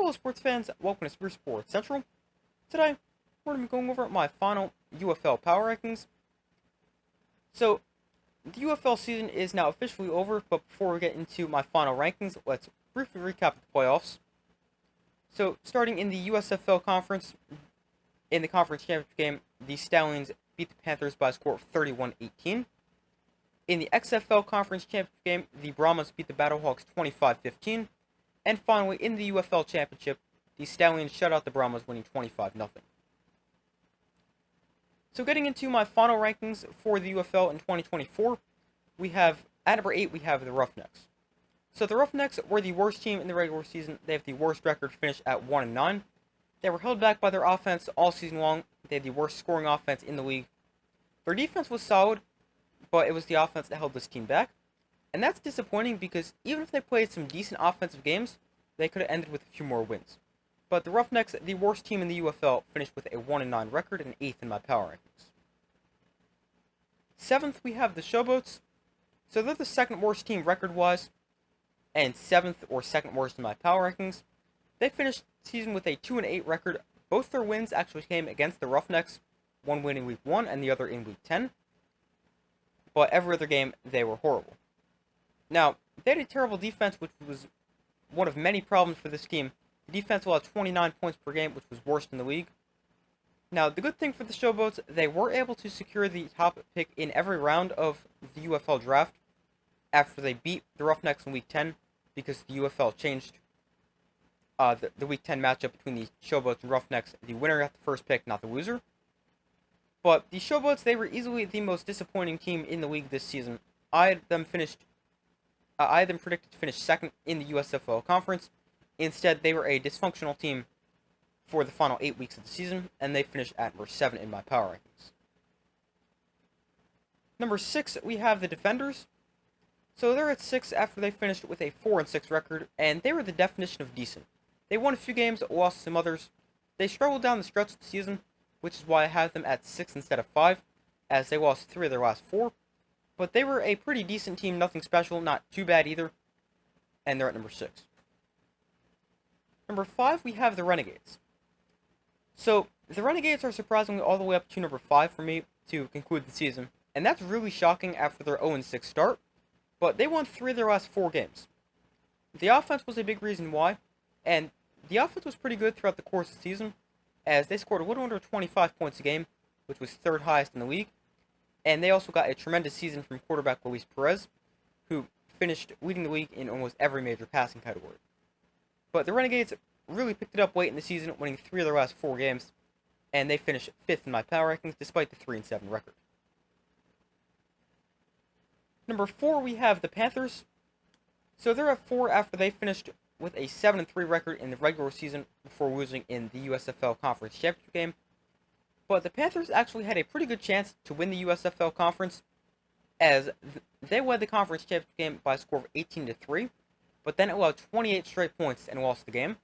Hello sports fans, welcome to Super Sports Central. Today, we're going to be going over my final UFL power rankings. So, the UFL season is now officially over, but before we get into my final rankings, let's briefly recap the playoffs. So, starting in the USFL conference, in the conference championship game, the Stallions beat the Panthers by a score of 31-18. In the XFL conference championship game, the Brahmas beat the Battlehawks 25-15. And finally, in the UFL Championship, the Stallions shut out the Brahmas, winning 25-0. So getting into my final rankings for the UFL in 2024, we have, at number 8, we have the Roughnecks. So the Roughnecks were the worst team in the regular season. They have the worst record, finished at 1-9. They were held back by their offense all season long. They had the worst scoring offense in the league. Their defense was solid, but it was the offense that held this team back. And that's disappointing because even if they played some decent offensive games, they could have ended with a few more wins. But the Roughnecks, the worst team in the UFL, finished with a 1-9 record and 8th in my power rankings. 7th, we have the Showboats. So they're the second worst team record-wise, and 7th or second worst in my power rankings. They finished the season with a 2-8 record. Both their wins actually came against the Roughnecks, one win in Week 1 and the other in Week 10. But every other game, they were horrible. Now, they had a terrible defense, which was one of many problems for this team. The defense allowed 29 points per game, which was worst in the league. Now, the good thing for the Showboats, they were able to secure the top pick in every round of the UFL draft after they beat the Roughnecks in Week 10, because the UFL changed the Week 10 matchup between the Showboats and Roughnecks. The winner got the first pick, not the loser. But the Showboats, they were easily the most disappointing team in the league this season. I had them predicted to finish second in the USFL conference. Instead, they were a dysfunctional team for the final 8 weeks of the season, and they finished at number 7 in my power rankings. Number 6, we have the Defenders. So they're at 6 after they finished with a 4-6 record, and they were the definition of decent. They won a few games, lost some others. They struggled down the stretch of the season, which is why I have them at 6 instead of 5, as they lost 3 of their last 4. But they were a pretty decent team, nothing special, not too bad either, and they're at number 6. Number 5, we have the Renegades. So, the Renegades are surprisingly all the way up to number 5 for me to conclude the season, and that's really shocking after their 0-6 start, but they won 3 of their last 4 games. The offense was a big reason why, and the offense was pretty good throughout the course of the season, as they scored a little under 25 points a game, which was 3rd highest in the league, and they also got a tremendous season from quarterback Luis Perez, who finished leading the league in almost every major passing category. But the Renegades really picked it up late in the season, winning 3 of their last 4 games, and they finished 5th in my power rankings despite the 3-7 record. Number 4, we have the Panthers. So they're at 4 after they finished with a 7-3 record in the regular season before losing in the USFL Conference Championship game. But the Panthers actually had a pretty good chance to win the USFL Conference, as they led the conference championship game by a score of 18-3, but then allowed 28 straight points and lost the game.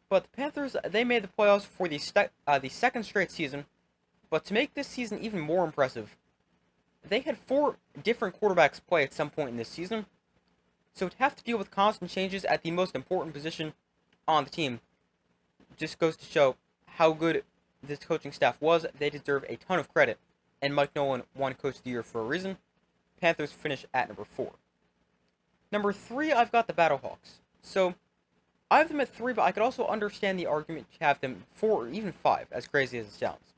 But the Panthers, they made the playoffs for the second straight season, but to make this season even more impressive, they had 4 different quarterbacks play at some point in this season, so to have to deal with constant changes at the most important position on the team just goes to show how good this coaching staff was. They deserve a ton of credit, and Mike Nolan won Coach of the Year for a reason. Panthers finish at number 4. Number 3, I've got the Battlehawks. So, I have them at 3, but I could also understand the argument to have them 4 or even 5, as crazy as it sounds.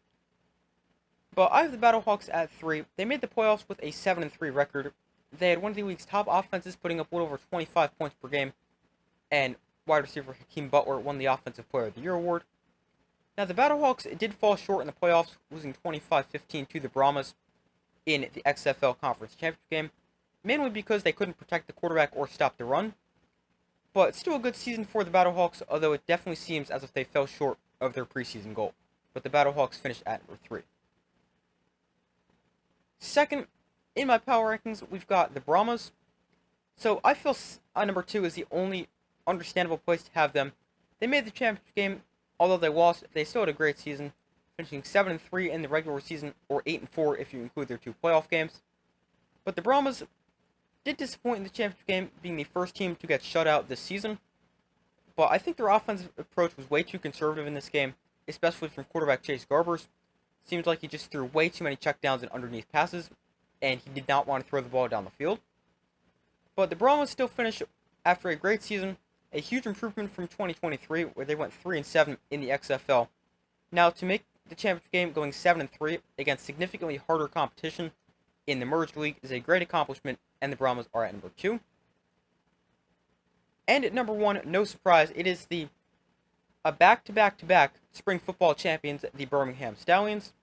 But I have the Battlehawks at 3. They made the playoffs with a 7-3 record. They had one of the league's top offenses, putting up a little over 25 points per game, and wide receiver Hakeem Butler won the Offensive Player of the Year award. Now, the Battlehawks did fall short in the playoffs, losing 25-15 to the Brahmas in the XFL Conference Championship game, mainly because they couldn't protect the quarterback or stop the run. But it's still a good season for the Battlehawks, although it definitely seems as if they fell short of their preseason goal. But the Battlehawks finished at number 3. Second, in my power rankings, we've got the Brahmas. So I feel number 2 is the only understandable place to have them. They made the championship game. Although they lost, they still had a great season, finishing 7-3 in the regular season, or 8-4 if you include their 2 playoff games. But the Brahmas did disappoint in the championship game, being the first team to get shut out this season. but I think their offensive approach was way too conservative in this game, especially from quarterback Chase Garbers. Seems like he just threw way too many checkdowns and underneath passes, and he did not want to throw the ball down the field. But the Brahmas still finished after a great season, a huge improvement from 2023, where they went 3-7 in the XFL. Now, to make the championship game going 7-3 against significantly harder competition in the merged league is a great accomplishment, and the Brahmas are at number 2. And at number 1, no surprise, it is the back-to-back-to-back spring football champions, the Birmingham Stallions.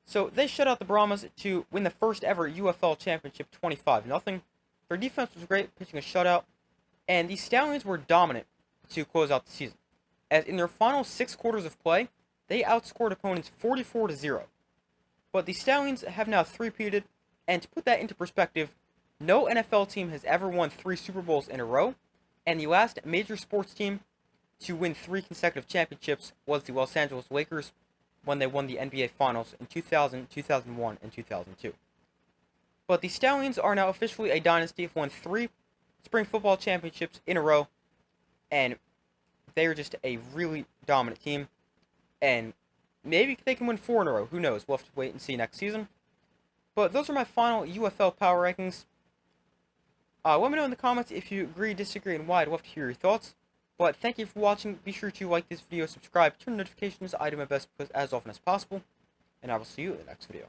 So they shut out the Brahmas to win the first ever UFL championship 25-0. Their defense was great, pitching a shutout, and the Stallions were dominant to close out the season, as in their final 6 quarters of play, they outscored opponents 44-0. But the Stallions have now three-peated, and to put that into perspective, no NFL team has ever won 3 Super Bowls in a row, and the last major sports team to win 3 consecutive championships was the Los Angeles Lakers when they won the NBA Finals in 2000, 2001, and 2002. But the Stallions are now officially a dynasty, have won 3 spring football championships in a row, and they are just a really dominant team, and maybe they can win 4 in a row, who knows, we'll have to wait and see next season. But those are my final UFL power rankings. Let me know in the comments if you agree, disagree, and why. I'd love to hear your thoughts. But thank you for watching. Be sure to like this video, subscribe, turn notifications. I do my best as often as possible. And I will see you in the next video.